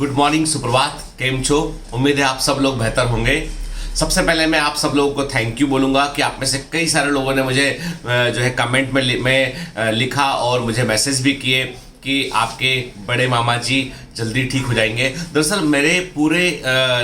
Good morning, सुप्रभात, केम छो। उम्मीद है आप सब लोग बेहतर होंगे। सबसे पहले मैं आप सब लोगों को थैंक यू बोलूँगा कि आप में से कई सारे लोगों ने मुझे जो है कमेंट में लिखा और मुझे मैसेज भी किए कि आपके बड़े मामा जी जल्दी ठीक हो जाएंगे। दरअसल मेरे पूरे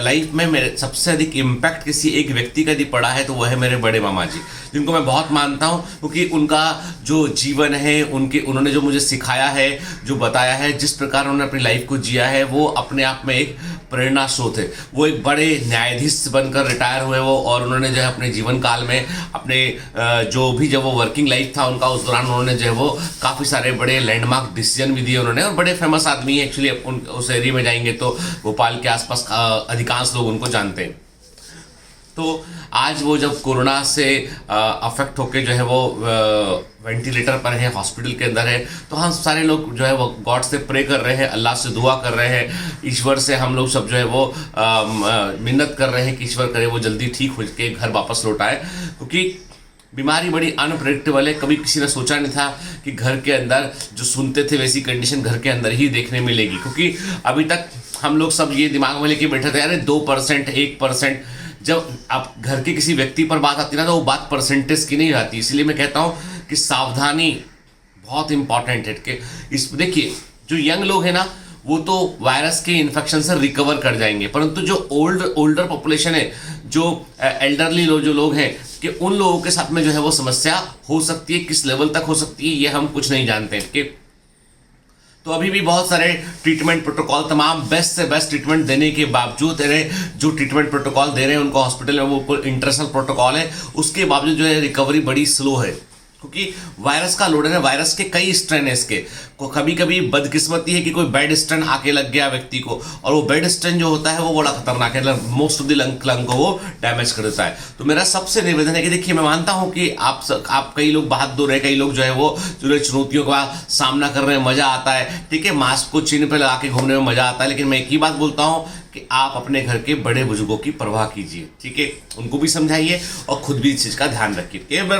लाइफ में मेरे सबसे अधिक इम्पैक्ट किसी एक व्यक्ति का यदि पड़ा है तो वह है मेरे बड़े मामा जी, जिनको मैं बहुत मानता हूँ क्योंकि उनका जो जीवन है, उन्होंने जो मुझे सिखाया है, जो बताया है, जिस प्रकार उन्होंने अपनी लाइफ को जिया है, वो अपने आप में एक प्रेरणा स्रोत है। वो एक बड़े न्यायाधीश बनकर रिटायर हुए वो, और उन्होंने जो है अपने जीवन काल में अपने जो भी जब वो वर्किंग लाइफ था उनका, उस दौरान उन्होंने जो है वो काफ़ी सारे बड़े लैंडमार्क डिसीजन भी दिए उन्होंने, और बड़े फेमस आदमी है एक्चुअली। उस एरिया में जाएंगे तो भोपाल के आसपास अधिकांश लोग उनको जानते हैं। तो आज वो जब कोरोना से अफेक्ट होके जो है वो वेंटिलेटर पर है, हॉस्पिटल के अंदर है, तो हम सारे लोग जो है वो गॉड से प्रे कर रहे हैं, अल्लाह से दुआ कर रहे हैं, ईश्वर से हम लोग सब जो है वो मिन्नत कर रहे हैं कि ईश्वर करे वो जल्दी ठीक हो के घर वापस लौट आए, क्योंकि बीमारी बड़ी अनप्रेडिक्टेबल है। कभी किसी ने सोचा नहीं था कि घर के अंदर जो सुनते थे वैसी कंडीशन घर के अंदर ही देखने मिलेगी, क्योंकि अभी तक हम लोग सब ये दिमाग में लेके बैठे थे, अरे 2%, 1%। जब आप घर के किसी व्यक्ति पर बात आती ना तो वो बात परसेंटेज की नहीं आती। इसलिए मैं कहता हूँ कि सावधानी बहुत इंपॉर्टेंट है। कि इस देखिए, जो यंग लोग हैं ना वो तो वायरस के इन्फेक्शन से रिकवर कर जाएंगे, परंतु जो ओल्डर पॉपुलेशन है, जो एल्डरली जो लोग हैं, कि उन लोगों के साथ में जो है वो समस्या हो सकती है। किस लेवल तक हो सकती है ये हम कुछ नहीं जानते हैं। कि तो अभी भी बहुत सारे ट्रीटमेंट प्रोटोकॉल, तमाम बेस्ट से बेस्ट ट्रीटमेंट देने के बावजूद जो ट्रीटमेंट प्रोटोकॉल दे रहे हैं उनको हॉस्पिटल में, वो इंटरनेशनल प्रोटोकॉल है, उसके बावजूद जो है रिकवरी बड़ी स्लो है, क्योंकि वायरस का लोड है। वायरस के कई स्ट्रेन है इसके। कभी कभी बदकिस्मती है कि कोई बेड स्ट्रेन आके लग गया व्यक्ति को, और वो बेड स्ट्रेन जो होता है वो बड़ा खतरनाक है, मोस्ट ऑफ द लंग को वो डैमेज कर देता है। तो मेरा सबसे निवेदन है कि देखिए, मैं मानता हूं कि आप कई लोग बहादुर है, कई लोग जो है वो जो चुनौतियों का सामना करने में मजा आता है, ठीक है, मास्क को चिन्ह पे लगा के घूमने में मजा आता है, लेकिन मैं एक ही बात बोलता हूं कि आप अपने घर के बड़े बुजुर्गों की परवाह कीजिए, ठीक है, उनको भी समझाइए और खुद भी इस चीज़ का ध्यान रखिए। मैं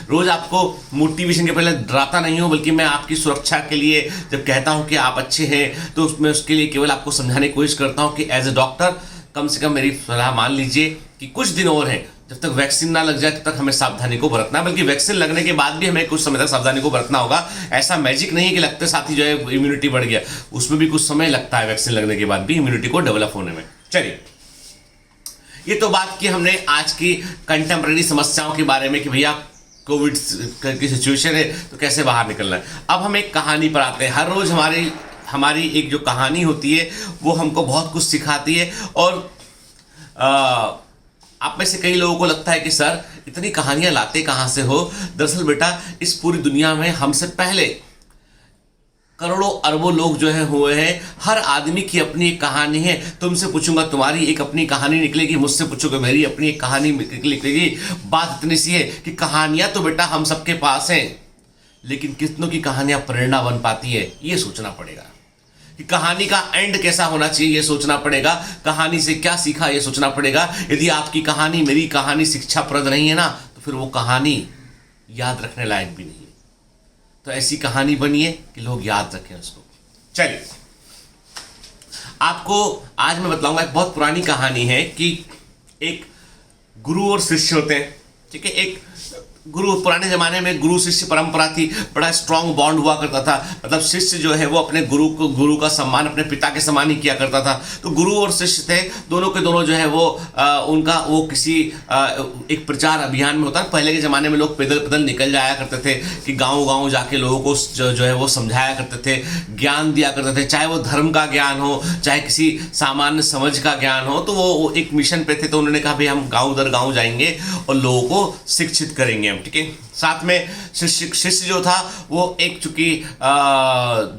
रोज आपको मोटिवेशन के पहले डराता नहीं हूँ, बल्कि मैं आपकी सुरक्षा के लिए जब कहता हूँ कि आप अच्छे हैं तो मैं उसके लिए केवल आपको समझाने की कोशिश करता हूँ कि एज ए डॉक्टर कम से कम मेरी सलाह मान लीजिए कि कुछ दिन और हैं, जब तक वैक्सीन ना लग जाए तब तक हमें सावधानी को बरतना है, बल्कि वैक्सीन लगने के बाद भी हमें कुछ समय तक सावधानी को बरतना होगा। ऐसा मैजिक नहीं है कि लगते साथ ही जो है इम्यूनिटी बढ़ गया, उसमें भी कुछ समय लगता है वैक्सीन लगने के बाद भी इम्यूनिटी को डेवलप होने में। चलिए, ये तो बात की हमने आज की कंटेम्प्रेरी समस्याओं के बारे में कि भैया कोविड की सिचुएशन है तो कैसे बाहर निकलना है। अब हम एक कहानी पर आते हैं। हर रोज हमारी एक जो कहानी होती है वो हमको बहुत कुछ सिखाती है, और आप में से कई लोगों को लगता है कि सर इतनी कहानियां लाते कहां से हो। दरअसल बेटा, इस पूरी दुनिया में हमसे पहले करोड़ों अरबों लोग जो है हुए हैं। हर आदमी की अपनी एक कहानी है। तुमसे पूछूंगा तुम्हारी एक अपनी कहानी निकलेगी, मुझसे पूछोगे मेरी अपनी एक कहानी निकलेगी। बात इतनी सी है कि कहानियां तो बेटा हम सबके पास हैं, लेकिन कितनों की कहानियां प्रेरणा बन पाती है ये सोचना पड़ेगा। कि कहानी का एंड कैसा होना चाहिए ये सोचना पड़ेगा, कहानी से क्या सीखा ये सोचना पड़ेगा। यदि आपकी कहानी, मेरी कहानी शिक्षाप्रद नहीं है ना, तो फिर वो कहानी याद रखने लायक भी नहीं है। तो ऐसी कहानी बनिए कि लोग याद रखें उसको। चलिए, आपको आज मैं बतलाऊंगा, एक बहुत पुरानी कहानी है कि एक गुरु और शिष्य होते हैं, ठीक है। एक गुरु, पुराने जमाने में गुरु शिष्य परंपरा थी, बड़ा स्ट्रांग बॉन्ड हुआ करता था। मतलब शिष्य जो है वो अपने गुरु का सम्मान अपने पिता के समान ही किया करता था। तो गुरु और शिष्य थे, दोनों के दोनों जो है वो उनका वो किसी एक प्रचार अभियान में होता है। पहले के ज़माने में लोग पैदल पैदल निकल जाया करते थे कि गाँव जाके लोगों को जो है वो समझाया करते थे, ज्ञान दिया करते थे, चाहे वो धर्म का ज्ञान हो, चाहे किसी सामान्य समझ का ज्ञान हो। तो वो एक मिशन पे थे, तो उन्होंने कहा भाई हम गाँव दर गाँव जाएंगे और लोगों को शिक्षित करेंगे, ठीक है। साथ में शिष्य जो था वो एक चूंकि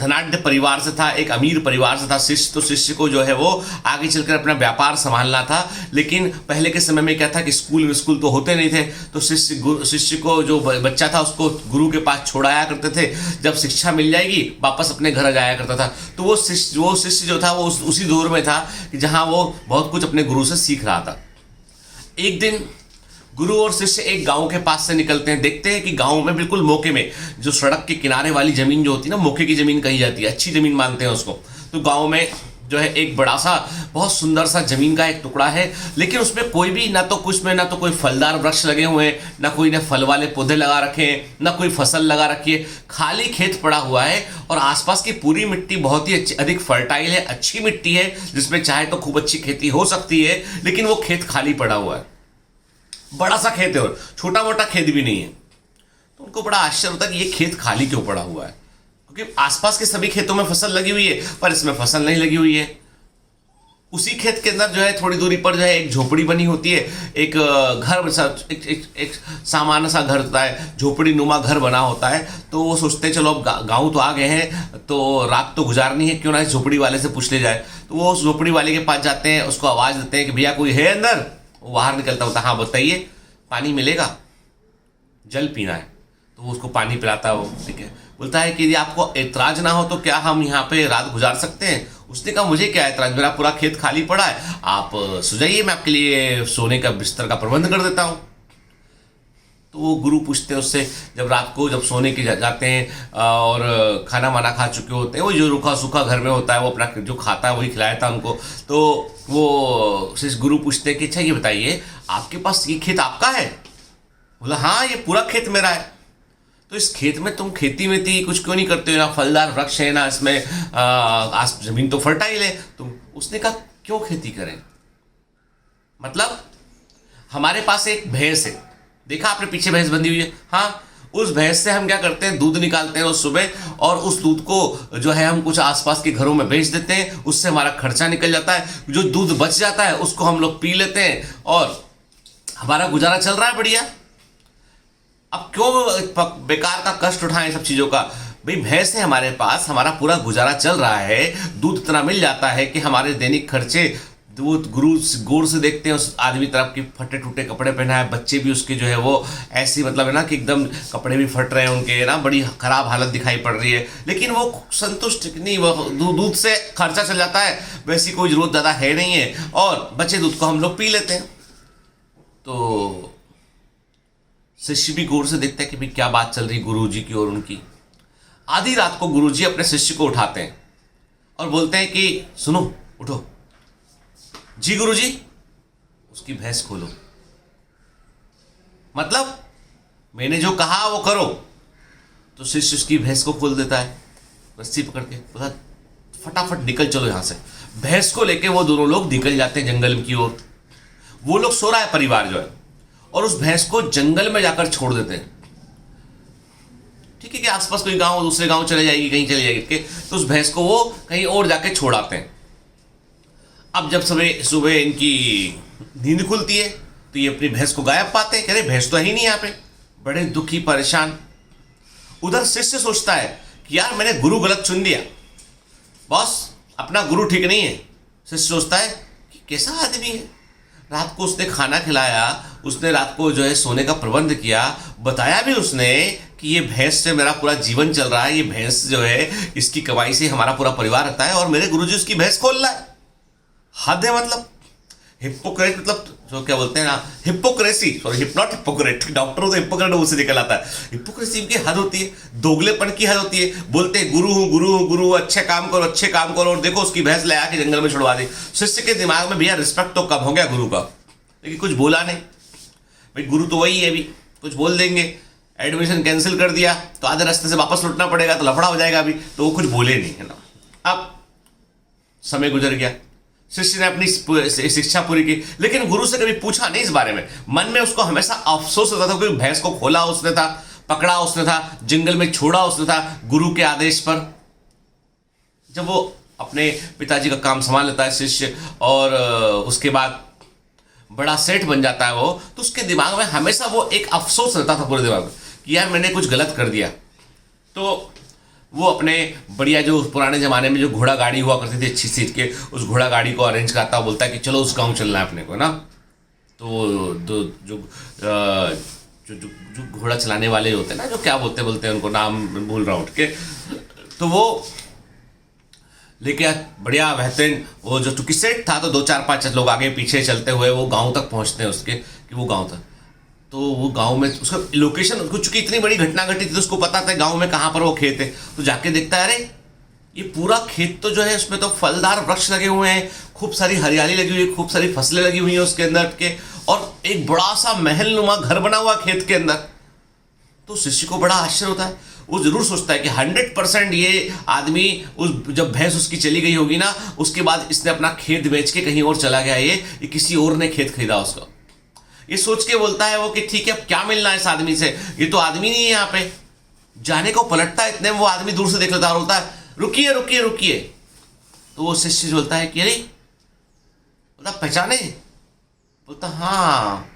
धनाढ्य परिवार से था, एक अमीर परिवार से था शिष्य को जो है वो आगे चलकर अपना व्यापार संभालना था। लेकिन पहले के समय में क्या था कि स्कूल तो होते नहीं थे, तो शिष्य को जो बच्चा था उसको गुरु के पास छोड़ाया करते थे। जब शिक्षा मिल जाएगी वापस अपने घर जाया करता था। तो वो शिष्य जो था वो उसी दौर में था कि जहां वो बहुत कुछ अपने गुरु से सीख रहा था। एक दिन गुरु और शिष्य एक गांव के पास से निकलते हैं, देखते हैं कि गांव में बिल्कुल मौके में, जो सड़क के किनारे वाली जमीन जो होती है ना, मौके की जमीन कही जाती है, अच्छी जमीन मानते हैं उसको, तो गांव में जो है एक बड़ा सा बहुत सुंदर सा जमीन का एक टुकड़ा है, लेकिन उसमें कोई भी ना तो कुछ में ना तो कोई फलदार वृक्ष लगे हुए हैं, ना कोई ने फल वाले पौधे लगा रखे हैं, ना कोई फसल लगा रखी है। खाली खेत पड़ा हुआ है और आसपास की पूरी मिट्टी बहुत ही अधिक फर्टाइल है, अच्छी मिट्टी है जिसमें चाहे तो खूब अच्छी खेती हो सकती है, लेकिन वो खेत खाली पड़ा हुआ है। बड़ा सा खेत है और छोटा मोटा खेत भी नहीं है। तो उनको बड़ा आश्चर्य होता है कि ये खेत खाली क्यों पड़ा हुआ है, क्योंकि आसपास के सभी खेतों में फसल लगी हुई है पर इसमें फसल नहीं लगी हुई है। उसी खेत के अंदर जो है थोड़ी दूरी पर जो है एक झोपड़ी बनी होती है, एक घर एक सामान्य सा घर होता है, झोपड़ी नुमा घर बना होता है। तो वो सोचते हैं चलो अब गाँव तो आ गए हैं तो रात तो गुजारनी है, क्यों ना इस झोपड़ी वाले से पूछ ले जाए। तो वो उस झोपड़ी वाले के पास जाते हैं, उसको आवाज़ देते हैं कि भैया कोई है अंदर। वो बाहर निकलता होता है, हाँ बताइए, पानी मिलेगा, जल पीना है। तो वो उसको पानी पिलाता है। वो ठीक है, बोलता है कि यदि आपको एतराज ना हो तो क्या हम यहाँ पे रात गुजार सकते हैं। उसने कहा मुझे क्या एतराज, मेरा पूरा खेत खाली पड़ा है, आप सुझाइए, मैं आपके लिए सोने का बिस्तर का प्रबंध कर देता हूँ। तो वो गुरु पूछते हैं उससे, जब रात को जब सोने के जाते हैं और खाना वाना खा चुके होते हैं, वो जो रूखा सूखा घर में होता है वो अपना जो खाता है वही खिलाया था उनको। तो वो गुरु पूछते हैं कि अच्छा ये बताइए आपके पास ये खेत आपका है। बोला हाँ ये पूरा खेत मेरा है। तो इस खेत में तुम खेती में थी कुछ क्यों नहीं करते हो, ना फलदार वृक्ष है ना इसमें जमीन तो फर्टाइल है तुम। उसने कहा क्यों खेती करें, मतलब हमारे पास एक भैंस है, देखा आपने पीछे भैंस बंधी हुई है, हाँ उस भैंस से हम क्या करते हैं दूध निकालते हैं रोज सुबह, और उस दूध को जो है हम कुछ आसपास के घरों में बेच देते हैं, उससे हमारा खर्चा निकल जाता है। जो दूध बच जाता है उसको हम लोग पी लेते हैं और हमारा गुजारा चल रहा है बढ़िया। अब क्यों बेकार का कष्ट उठाएं सब चीज़ों का। भाई भैंस है हमारे पास, हमारा पूरा गुजारा चल रहा है, दूध इतना मिल जाता है कि हमारे दैनिक खर्चे। दूध गुरु गौर से देखते हैं उस आदमी तरफ की फटे टूटे कपड़े पहना है, बच्चे भी उसके जो है वो ऐसी मतलब है ना कि एकदम कपड़े भी फट रहे हैं उनके ना, बड़ी खराब हालत दिखाई पड़ रही है, लेकिन वो संतुष्ट नहीं, वो दूध से खर्चा चल जाता है, वैसी कोई जरूरत ज़्यादा है नहीं है, और बचे दूध को हम लोग पी लेते हैं। तो शिष्य भी गौर से देखता है कि भाई क्या बात चल रही गुरुजी की और उनकी। आधी रात को गुरुजी अपने शिष्य को उठाते हैं और बोलते हैं कि सुनो उठो। जी गुरुजी। उसकी भैंस खोलो, मतलब मैंने जो कहा वो करो। तो शिष्य उसकी भैंस को खोल देता है रस्सी पकड़ के, बोला फटाफट निकल चलो यहाँ से। भैंस को लेके वो दोनों लोग निकल जाते हैं जंगल की ओर। वो लोग सो रहा है परिवार जो है, और उस भैंस को जंगल में जाकर छोड़ देते हैं। ठीक है कि आसपास कोई गांव दूसरे गांव चले जाएगी, कहीं चले जाएगी, तो उस भैंस को वो कहीं और जाके छोड़ आते हैं। अब जब सुबह इनकी नींद खुलती है तो ये अपनी भैंस को गायब पाते हैं, कह रहे भैंस तो है ही नहीं यहाँ पे, बड़े दुखी परेशान। उधर शिष्य सोचता है कि यार मैंने गुरु गलत चुन लिया, बॉस अपना गुरु ठीक नहीं है। शिष्य सोचता है कि कैसा आदमी है, रात को उसने खाना खिलाया, उसने रात को जो है सोने का प्रबंध किया, बताया भी उसने कि ये भैंस से मेरा पूरा जीवन चल रहा है, ये भैंस जो है इसकी कमाई से हमारा पूरा परिवार रहता है, और मेरे गुरुजी उसकी भैंस खोल रहा है। हद है मतलब। हिप्पोक्रेट मतलब जो क्या बोलते हैं ना, हिप्पोक्रेसी, सॉरी नॉट हिप्पोक्रेट, डॉक्टर तो हिप्पोक्रेट उससे निकल आता है। हिप्पोक्रेसी की हद होती है, दोगलेपन की हद होती है। बोलते हैं गुरु हूँ गुरु हूँ गुरु, अच्छे काम करो अच्छे काम करो, और देखो उसकी भैंस ले आके जंगल में छुड़वा दी। शिष्य के दिमाग में भैया रिस्पेक्ट तो कम हो गया गुरु का, लेकिन कुछ बोला नहीं। भाई गुरु तो वही है, अभी कुछ बोल देंगे, एडमिशन कैंसिल कर दिया तो आधे रास्ते से वापस लौटना पड़ेगा तो लफड़ा हो जाएगा अभी, तो वो कुछ बोले नहीं है ना। अब समय गुजर गया, शिष्य ने अपनी शिक्षा पूरी की, लेकिन गुरु से कभी पूछा नहीं इस बारे में। मन में उसको हमेशा अफसोस होता था, क्योंकि भैंस को खोला उसने था, पकड़ा उसने था, जंगल में छोड़ा उसने था गुरु के आदेश पर। जब वो अपने पिताजी का काम संभाल लेता है शिष्य, और उसके बाद बड़ा सेठ बन जाता है वो, तो उसके दिमाग में हमेशा वो एक अफसोस रहता था पूरे दिमाग में कि यार मैंने कुछ गलत कर दिया। तो वो अपने बढ़िया जो पुराने ज़माने में जो घोड़ा गाड़ी हुआ करती थी अच्छी सीट के, उस घोड़ा गाड़ी को अरेंज करता, बोलता है कि चलो उस गांव चलना है अपने को ना। तो जो घोड़ा चलाने वाले होते हैं ना, जो क्या बोलते हैं उनको नाम भूल रहा हूँ उठ के, तो वो लेके बढ़िया बेहतरीन वो जो चूंकि सेट था, तो 2-4-5 लोग आगे पीछे चलते हुए वो गाँव तक पहुँचते हैं उसके, कि वो गाँव था। तो वो गांव में उसका लोकेशन, उसको चूंकि इतनी बड़ी घटना घटी थी तो उसको पता था गांव में कहाँ पर वो खेत है। तो जाके देखता है अरे ये पूरा खेत तो जो है उसमें तो फलदार वृक्ष लगे हुए हैं, खूब सारी हरियाली लगी हुई है, खूब सारी फसलें लगी हुई हैं उसके अंदर के, और एक बड़ा सा महल नुमा घर बना हुआ खेत के अंदर। तो शिष्य को बड़ा आश्चर्य होता है। वो जरूर सोचता है कि 100% ये आदमी उस जब भैंस उसकी चली गई होगी ना, उसके बाद इसने अपना खेत बेच के कहीं और चला गया, ये किसी और ने खेत खरीदा उसका। ये सोच के बोलता है वो कि ठीक है, अब क्या मिलना है इस आदमी से, ये तो आदमी नहीं है यहाँ पे। जाने को पलटता है, इतने वो आदमी दूर से देख लेता है और बोलता है रुकिए रुकिए रुकिए। तो वो शिष्य बोलता है कि अरे, बोलता पहचाने? बोलता हाँ,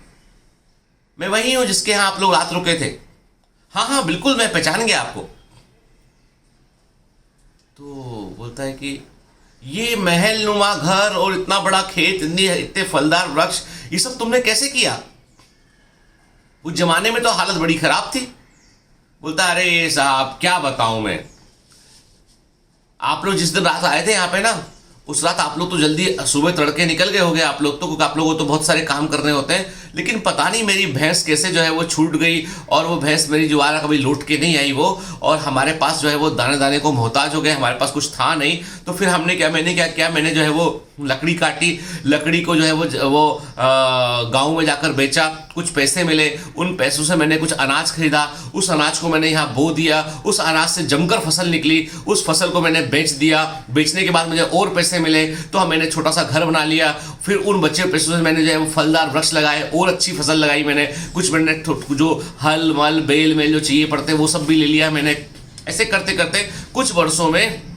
मैं वही हूं जिसके यहां आप लोग रात रुके थे। हाँ हाँ बिल्कुल, मैं पहचान गया आपको। तो बोलता है कि ये महल नुमा घर और इतना बड़ा खेत, इतने फलदार वृक्ष, ये सब तुमने कैसे किया? उस जमाने में तो हालत बड़ी खराब थी। बोलता अरे साहब क्या बताऊं मैं, आप लोग जिस दिन रात आए थे यहाँ पे ना, उस रात आप लोग तो जल्दी सुबह तड़के निकल गए होगे आप लोग तो, क्योंकि आप लोगों को तो बहुत सारे काम करने होते हैं। लेकिन पता नहीं मेरी भैंस कैसे जो है वो छूट गई, और वो भैंस मेरी दोबारा कभी लौट के नहीं आई वो, और हमारे पास जो है वो दाने दाने को मोहताज हो गए, हमारे पास कुछ था नहीं। तो फिर मैंने क्या किया, मैंने जो है वो लकड़ी काटी, लकड़ी को जो है वो गाँव में जाकर बेचा, कुछ पैसे मिले, उन पैसों से मैंने कुछ अनाज खरीदा, उस अनाज को मैंने यहाँ बो दिया, उस अनाज से जमकर फसल निकली, उस फसल को मैंने बेच दिया, बेचने के बाद मुझे और पैसे मिले, तो मैंने छोटा सा घर बना लिया, फिर उन बचे पैसों से मैंने जो है वो फलदार वृक्ष लगाए और अच्छी फसल लगाई मैंने, कुछ मैंने जो हल मल बेल में जो चाहिए पड़ते वो सब भी ले लिया मैंने। ऐसे करते करते कुछ वर्षों में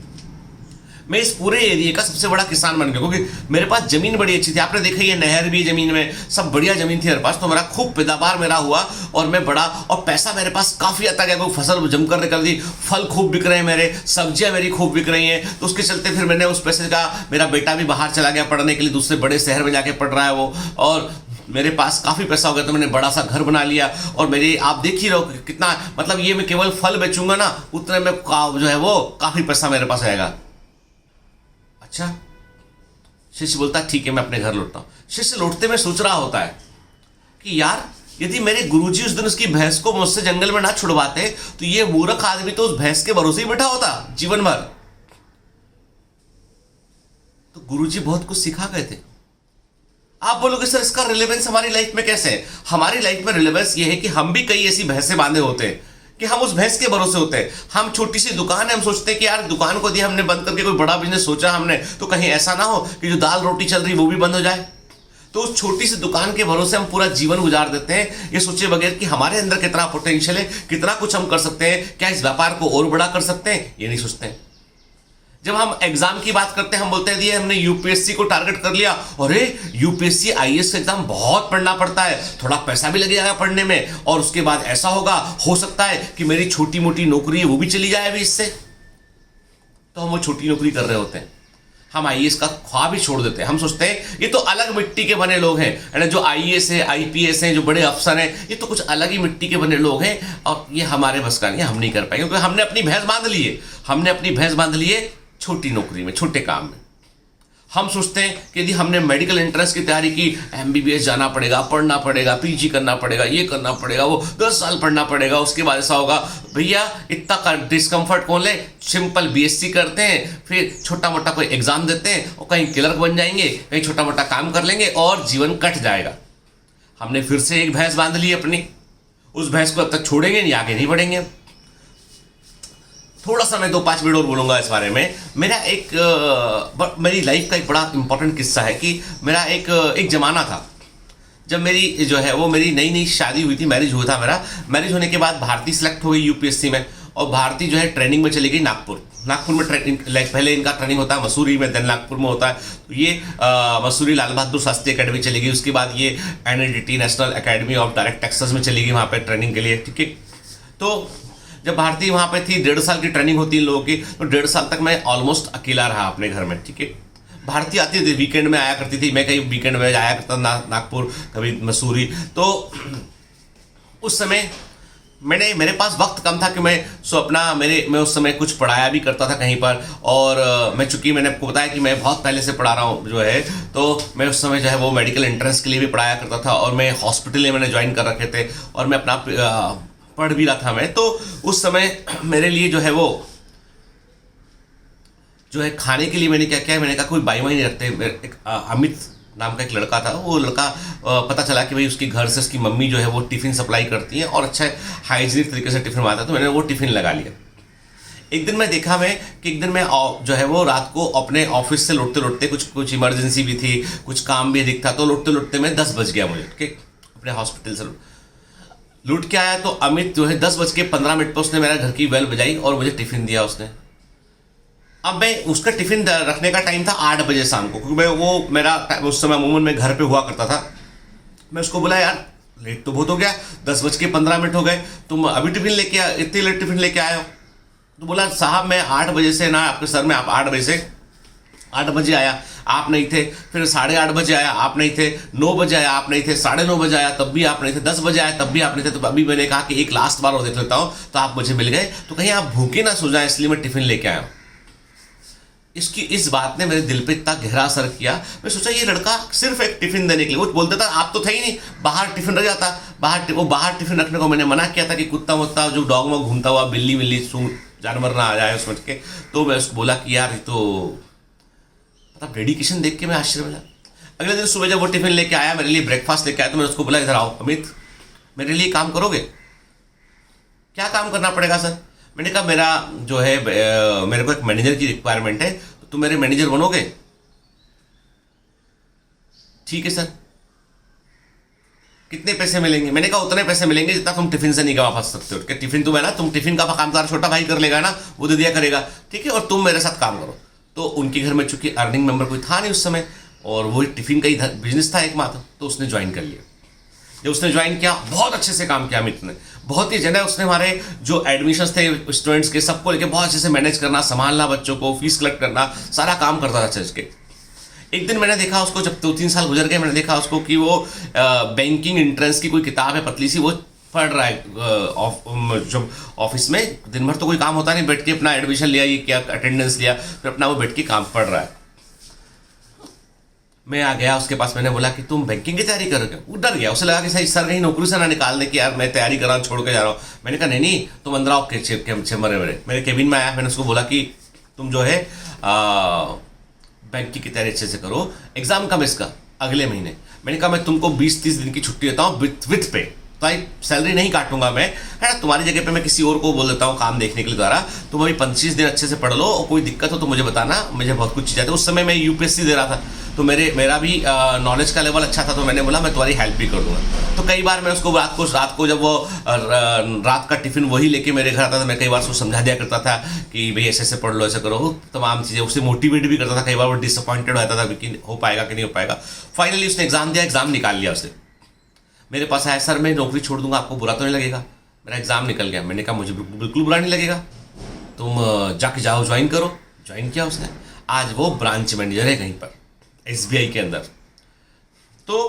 मैं इस पूरे एरिया का सबसे बड़ा किसान बन गया, क्योंकि मेरे पास जमीन बड़ी अच्छी थी। आपने देखा ये नहर भी जमीन में, सब बढ़िया जमीन थी मेरे पास, तो मेरा खूब पैदावार मेरा हुआ और मैं बड़ा, और पैसा मेरे पास काफी आता गया, कोई फसल जमकर निकल दी, फल खूब बिक रहे हैं मेरे, सब्जियां मेरी खूब बिक रही हैं। तो उसके चलते फिर मैंने उस पैसे का, मेरा बेटा भी बाहर चला गया पढ़ने के लिए, दूसरे बड़े शहर में जाके पढ़ रहा है वो, और मेरे पास काफी पैसा हो गया, तो मैंने बड़ा सा घर बना लिया। और मेरी आप देख ही रहो कितना, मतलब ये मैं केवल फल बेचूंगा ना, उतने में जो है वो काफी पैसा मेरे पास आएगा। अच्छा, शिष्य बोलता है ठीक है, मैं अपने घर लौटता हूं। शिष्य लौटते में सोच रहा होता है कि यार, यदि मेरे गुरुजी उस दिन उसकी भैंस को मुझसे जंगल में ना छुड़वाते, तो ये मूर्ख आदमी तो उस भैंस के भरोसे ही बैठा होता जीवन भर। तो गुरुजी बहुत कुछ सिखा गए थे। आप बोलोगे सर इसका रिलेवेंस हमारी लाइफ में कैसे है? हमारी लाइफ में रिलेवेंस ये है कि हम भी कई ऐसी भैंसे बांधे होते हैं कि हम उस भैंस के भरोसे होते हैं। हम छोटी सी दुकान है, हम सोचते हैं कि यार दुकान को दिया हमने बंद करके, कोई बड़ा बिजनेस सोचा हमने, तो कहीं ऐसा ना हो कि जो दाल रोटी चल रही वो भी बंद हो जाए। तो उस छोटी सी दुकान के भरोसे हम पूरा जीवन गुजार देते हैं, ये सोचे बगैर कि हमारे अंदर कितना पोटेंशियल है, कितना कुछ हम कर सकते हैं, क्या इस व्यापार को और बड़ा कर सकते हैं, ये नहीं सोचते हैं। जब हम एग्जाम की बात करते हैं, हम बोलते हैं दिए हमने यूपीएससी को टारगेट कर लिया, अरे यूपीएससी आईएएस का एग्जाम बहुत पढ़ना पड़ता है, थोड़ा पैसा भी लगेगा पढ़ने में, और उसके बाद ऐसा होगा, हो सकता है कि मेरी छोटी मोटी नौकरी है वो भी चली जाए अभी इससे। तो हम वो छोटी नौकरी कर रहे होते हैं, हम आईएएस का ख्वाब ही छोड़ देते हैं। हम सोचते हैं ये तो अलग मिट्टी के बने लोग हैं, जो आईएएस है, आईपीएस हैं, जो बड़े अफसर हैं, ये तो कुछ अलग ही मिट्टी के बने लोग हैं, और ये हमारे बस का नहीं है, हम नहीं कर पाएंगे, क्योंकि हमने अपनी भैंस बांध ली है, हमने अपनी भैंस बांध ली है छोटी नौकरी में, छोटे काम में। हम सोचते हैं कि यदि हमने मेडिकल एंट्रेंस की तैयारी की, एमबीबीएस जाना पड़ेगा, पढ़ना पड़ेगा, पीजी करना पड़ेगा, ये करना पड़ेगा, वो 10 साल पढ़ना पड़ेगा, उसके बाद ऐसा होगा। भैया इतना डिस्कम्फर्ट कौन ले, सिंपल बीएससी करते हैं, फिर छोटा मोटा कोई एग्जाम देते हैं और कहीं क्लर्क बन जाएंगे, कहीं छोटा मोटा काम कर लेंगे और जीवन कट जाएगा। हमने फिर से एक भैंस बांध ली अपनी, उस भैंस को अब तक छोड़ेंगे नहीं, आगे नहीं बढ़ेंगे। थोड़ा सा मैं 2-5 मिनट और बोलूँगा इस बारे में। मेरा मेरी लाइफ का एक बड़ा इंपॉर्टेंट किस्सा है कि मेरा एक ज़माना था जब मेरी जो है वो मेरी नई शादी हुई थी, मैरिज हुआ था मेरा। मैरिज होने के बाद भारती सिलेक्ट हो गई यूपीएससी में, और भारती जो है ट्रेनिंग में चली गई नागपुर में ट्रेनिंग। पहले इनका ट्रेनिंग होता है मसूरी में, देन नागपुर में होता है। तो ये मसूरी लाल बहादुर शास्त्री अकेडमी चली गई, उसके बाद ये NIDT national academy of direct Texas में चली गई, वहाँ पर ट्रेनिंग के लिए। ठीक है, तो जब भारती वहाँ पे थी, 1.5 साल की ट्रेनिंग होती है इन लोगों की, तो 1.5 साल तक मैं ऑलमोस्ट अकेला रहा अपने घर में। ठीक है, भारती आती थी, वीकेंड में आया करती थी, मैं कहीं वीकेंड में आया करता नागपुर, कभी मसूरी। तो उस समय मेरे पास वक्त कम था कि मैं उस समय कुछ पढ़ाया भी करता था कहीं पर, और मैंने आपको बताया कि मैं बहुत पहले से पढ़ा रहा हूँ जो है, तो मैं उस समय जो है वो मेडिकल एंट्रेंस के लिए भी पढ़ाया करता था, और मैं हॉस्पिटल में मैंने ज्वाइन कर रखे थे, और मैं अपना पढ़ भी रहा था मैं। तो उस समय मेरे लिए जो है वो जो है खाने के लिए मैंने क्या किया, मैंने कहा कोई बाई वाई नहीं रखते। एक अमित नाम का एक लड़का था, वो लड़का पता चला कि भाई उसके घर से उसकी मम्मी जो है वो टिफ़िन सप्लाई करती है और अच्छा हाइजीनिक तरीके से टिफ़िन आता है, तो मैंने वो टिफ़िन लगा लिया। एक दिन मैं देखा कि एक दिन मैं जो है वो रात को अपने ऑफिस से लौटते लौटते, कुछ इमरजेंसी भी थी, कुछ काम भी अधिक था, तो लौटते लौटते मैं 10 बज गया मुझे, ठीक, अपने हॉस्पिटल से लौट के आया। तो अमित जो है 10:15 पर उसने मेरा घर की बेल बजाई और मुझे टिफ़िन दिया उसने। अब मैं उसका टिफ़िन रखने का टाइम था 8 बजे शाम को, क्योंकि मैं वो मेरा उस समय अमूमन मैं घर पे हुआ करता था। मैं उसको बोला यार लेट तो बहुत हो गया, 10:15 हो गए, तुम अभी टिफ़िन लेके इतनी लेट टिफ़िन लेके आए हो। तो बोला साहब मैं 8 बजे से ना आपके सर में, आप 8 बजे से 8 बजे आया आप नहीं थे, फिर 8:30 बजे आया आप नहीं थे, 9 बजे आया आप नहीं थे, 9:30 बजे आया तब भी आप नहीं थे, 10 बजे आया तब भी आप नहीं थे। तो अभी मैंने कहा कि एक लास्ट बार और देख लेता हूँ, तो आप मुझे मिल गए, तो कहीं आप भूखे ना सो जाए, इसलिए मैं टिफ़िन लेके आया हूँ। इस बात ने मेरे दिल पे इतना गहरा असर किया। मैं सोचा ये लड़का सिर्फ एक टिफ़िन देने के लिए, वो बोलता था आप तो थे ही नहीं, बाहर टिफ़िन रह जाता, बाहर टिफ़िन रखने को मैंने मना किया था कि कुत्ता वुत्ता जो डॉग में घूमता हुआ, बिल्ली मिल्ली जानवर ना आ जाए समझ के। तो मैं उसको बोला कि यार ये तो मतलब डेडिकेशन देख के मैं आश्चर्य मिला। अगले दिन सुबह जब वो टिफ़िन लेके आया, मेरे लिए ब्रेकफास्ट लेके आया, तो मैंने उसको बोला इधर आओ अमित, मेरे लिए काम करोगे? क्या काम करना पड़ेगा सर? मैंने कहा मेरा जो है मेरे को एक मैनेजर की रिक्वायरमेंट है, तो तुम मेरे मैनेजर बनोगे? ठीक है सर। कितने पैसे मिलेंगे? मैंने कहा उतने पैसे मिलेंगे जितना तुम टिफिन से नहीं कमा सकते हो। कि टिफिन तुम है ना, तुम टिफिन का काम तुम्हारा छोटा भाई कर लेगा ना, वो दे दिया करेगा, ठीक है, और तुम मेरे साथ काम करो। तो उनके घर में चूंकि अर्निंग मेंबर कोई था नहीं उस समय, और वो टिफिन का ही बिजनेस था एकमात्र, तो उसने ज्वाइन कर लिया। जब उसने ज्वाइन किया, बहुत अच्छे से काम किया अमित ने, बहुत ही जगह उसने हमारे जो एडमिशन्स थे स्टूडेंट्स के, सबको लेके बहुत अच्छे से मैनेज करना, संभालना, बच्चों को फीस कलेक्ट करना, सारा काम करता था अच्छे के। एक दिन मैंने देखा उसको, जब 2-3 साल गुजर गए, मैंने देखा उसको कि वो बैंकिंग एंट्रेंस की कोई किताब है पतली सी, वो पढ़ रहा है जब ऑफिस में। दिन भर तो कोई काम होता नहीं, बैठ के अपना एडमिशन लिया, ये क्या अटेंडेंस लिया, फिर अपना वो बैठ के काम पढ़ रहा है। मैं आ गया उसके पास, मैंने बोला कि तुम बैंकिंग की तैयारी करोगे? वो डर गया, उसे लगा कि सही सर कहीं नौकरी से ना निकाल दे कि यार मैं तैयारी कर रहा हूँ, छोड़ के जा रहा हूँ। मैंने कहा नहीं तुम अंदर आओ चेम्बर में। मेरे केबिन में आया, मैंने उसको बोला कि तुम जो है बैंक की तैयारी अच्छे से करो, एग्जाम कब इसका? अगले महीने। मैंने कहा मैं तुमको 20-30 दिन की छुट्टी देता हूँ विथ पे, तो आई सैलरी नहीं काटूंगा मैं, है ना, तुम्हारी जगह पे मैं किसी और को बोल देता हूँ काम देखने के लिए द्वारा। तुम अभी 25 दिन अच्छे से पढ़ लो, और कोई दिक्कत हो तो मुझे बताना, मुझे बहुत कुछ चीज़ें। उस समय मैं यूपीएससी दे रहा था, तो मेरा भी नॉलेज का लेवल अच्छा था, तो मैंने बोला मैं तुम्हारी हेल्प भी कर दूंगा। तो कई बार मैं उसको रात को जब वो रात का टिफिन वही लेके मेरे घर आता था, मैं कई बार उसको समझा दिया करता था कि भाई ऐसे ऐसे पढ़ लो, ऐसे करो, तमाम चीज़ें उससे मोटिवेट भी करता था। कई बार वो डिसअपॉइंटेड रहता था कि हो पाएगा कि नहीं हो पाएगा। फाइनली उसने एग्जाम दिया, एग्जाम निकाल लिया उसने, मेरे पास आया, सर मैं नौकरी छोड़ दूंगा, आपको बुरा तो नहीं लगेगा? मेरा एग्जाम निकल गया। मैंने कहा मुझे बिल्कुल बुरा नहीं लगेगा, तुम जाके जाओ, ज्वाइन करो। ज्वाइन किया उसने, आज वो ब्रांच मैनेजर है कहीं पर एसबीआई के अंदर। तो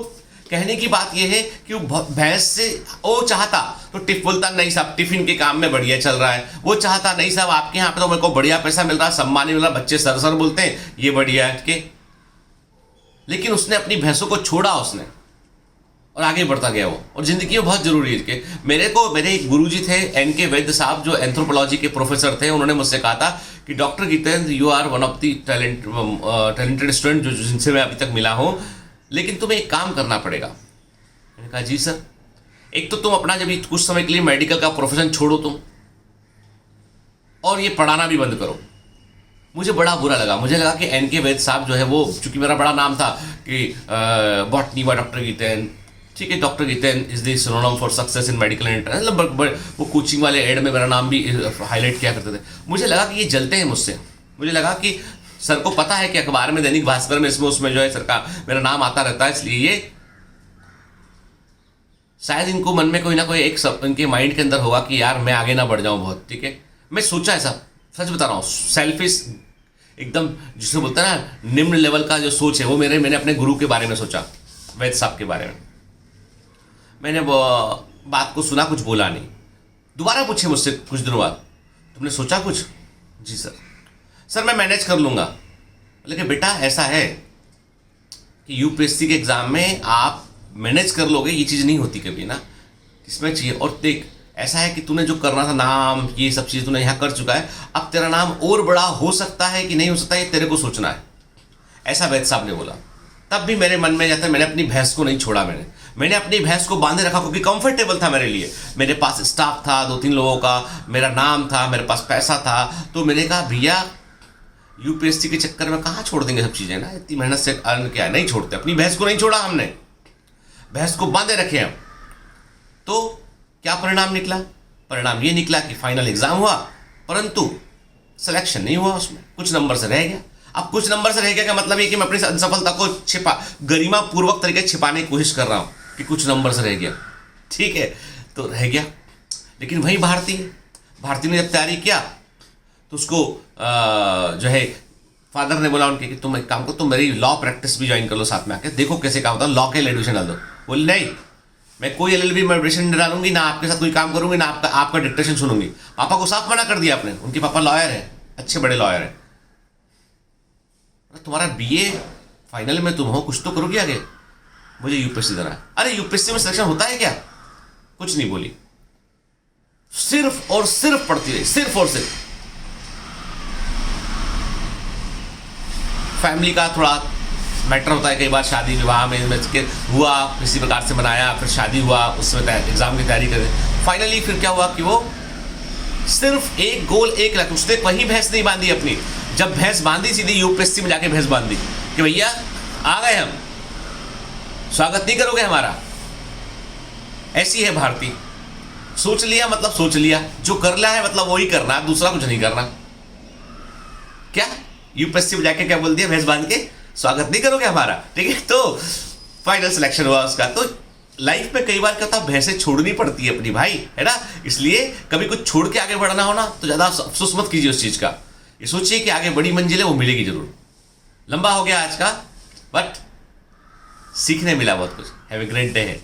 कहने की बात यह है कि वो भैंस से वो चाहता तो बोलता नहीं साहब टिफिन के काम में बढ़िया चल रहा है, वो चाहता नहीं साहब आपके यहाँ पे तो मेरे को बढ़िया पैसा मिल रहा है, सम्मान मिल रहा है, बच्चे सर सर बोलते हैं, ये बढ़िया है के। लेकिन उसने अपनी भैंसों को छोड़ा उसने, और आगे बढ़ता गया वो, और जिंदगी में बहुत जरूरी है कि मेरे एक गुरुजी थे एन.के. वैद्य साहब, जो एंथ्रोपोलॉजी के प्रोफेसर थे। उन्होंने मुझसे कहा था कि doctor Geetendra you are one of the talented student जो जिनसे मैं अभी तक मिला हूँ, लेकिन तुम्हें एक काम करना पड़ेगा। मैंने कहा जी सर। एक तो तुम अपना जब कुछ समय के लिए मेडिकल का प्रोफेशन छोड़ो तुम, और ये पढ़ाना भी बंद करो। मुझे बड़ा बुरा लगा, मुझे लगा कि एन.के. वैद्य साहब जो है वो, चूंकि मेरा बड़ा नाम था कि बॉटनी बाय डॉक्टर गीतेंद्र, ठीक है, doctor Geetendra is the synonym for success in medical and, मतलब वो कोचिंग वाले एड में मेरा नाम भी हाईलाइट किया करते थे। मुझे लगा कि ये जलते हैं मुझसे, मुझे लगा कि सर को पता है कि अखबार में, दैनिक भास्कर में, इसमें उसमें जो है सर का मेरा नाम आता रहता है, इसलिए ये शायद इनको मन में कोई ना कोई एक इनके माइंड के अंदर होगा कि यार मैं आगे ना बढ़ जाऊं बहुत, ठीक है। मैं सोचा ऐसा, सच बता रहा हूँ, सेल्फिश एकदम, जिसे बोलते हैं ना निम्न लेवल का जो सोच है, वो मैंने अपने गुरु के बारे में सोचा, वैद्य साहब के बारे में। मैंने वो बात को सुना, कुछ बोला नहीं। दोबारा पूछे मुझसे कुछ दिनों बाद, तुमने सोचा कुछ? जी सर मैं मैनेज कर लूँगा। लेकिन बेटा ऐसा है कि यूपीएससी के एग्ज़ाम में आप मैनेज कर लोगे, ये चीज़ नहीं होती कभी ना, इसमें चाहिए। और देख, ऐसा है कि तूने जो करना था, नाम ये सब चीज़ तूने यहाँ कर चुका है, अब तेरा नाम और बड़ा हो सकता है कि नहीं हो सकता, ये तेरे को सोचना है। ऐसा वैद्य साहब ने बोला। तब भी मेरे मन में जाता है, मैंने अपनी भैंस को नहीं छोड़ा। मैंने अपनी भैंस को बांधे रखा क्योंकि कंफर्टेबल था मेरे लिए। मेरे पास स्टाफ था 2-3 लोगों का, मेरा नाम था, मेरे पास पैसा था। तो मैंने कहा भैया यूपीएससी के चक्कर में कहाँ छोड़ देंगे सब चीज़ें ना, इतनी मेहनत से अर्न किया, नहीं छोड़ते। अपनी भैंस को नहीं छोड़ा हमने, भैंस को बांधे रखे हम। तो क्या परिणाम निकला? परिणाम ये निकला कि फाइनल एग्जाम हुआ, परंतु सिलेक्शन नहीं हुआ, उसमें कुछ नंबर से रह गया। अब कुछ नंबर से रह गया का मतलब ये कि मैं अपनी असफलता को गरिमा पूर्वक तरीके से छिपाने की कोशिश कर रहा हूं कि कुछ नंबर से रह गया। ठीक है, तो रह गया। लेकिन वही भारती ने जब तैयारी किया तो उसको जो है फादर ने बोला उनके कि तुम एक काम करो, तुम मेरी लॉ प्रैक्टिस भी ज्वाइन कर लो साथ में आके, देखो कैसे काम होता है, लॉ के एडमिशन डाल दो। बोली नहीं, मैं कोई एलएलबी में एडमिशन नहीं डालूंगी, ना आपके साथ कोई काम करूंगी, ना आपका डिक्टेशन सुनूंगी। पापा को साफ मना कर दिया आपने। उनके पापा लॉयर है, अच्छे बड़े लॉयर है। तुम्हारा बीए फाइनल में तुम हो, कुछ तो करोगे आगे, मुझे यूपीएससी देना है। अरे यूपीएससी में सिलेक्शन होता है क्या? कुछ नहीं बोली, सिर्फ और सिर्फ पढ़ती रही, सिर्फ और सिर्फ। फैमिली का थोड़ा मैटर होता है कई बार, शादी विवाह में हुआ, किसी प्रकार से बनाया, फिर शादी हुआ, उसमें एग्जाम की तैयारी करे। फाइनली फिर क्या हुआ कि वो सिर्फ एक गोल, एक लक्ष्य, उसने वही भैंस नहीं बांधी अपनी। जब भैंस बांधी सीधी यूपीएससी में जाके भैंस बांधी कि भैया आ गए हम, स्वागत नहीं करोगे हमारा। ऐसी है भारती, सोच लिया मतलब सोच लिया, जो करना है मतलब वही करना, दूसरा कुछ नहीं करना। क्या यूपीएससी में जाके क्या बोल दिया, भैंस बांध के स्वागत नहीं करोगे हमारा, ठीक है। तो फाइनल सिलेक्शन हुआ उसका। तो लाइफ में कई बार क्या होता है, भैंसें छोड़नी पड़ती है अपनी, भाई, है ना। इसलिए कभी कुछ छोड़ के आगे बढ़ना हो ना, तो ज्यादा अफसोस मत कीजिए उस चीज का। ये सोचिए कि आगे बड़ी मंजिल है, वो मिलेगी जरूर। लंबा हो गया आज का, बट सीखने मिला बहुत कुछ। Have a great day.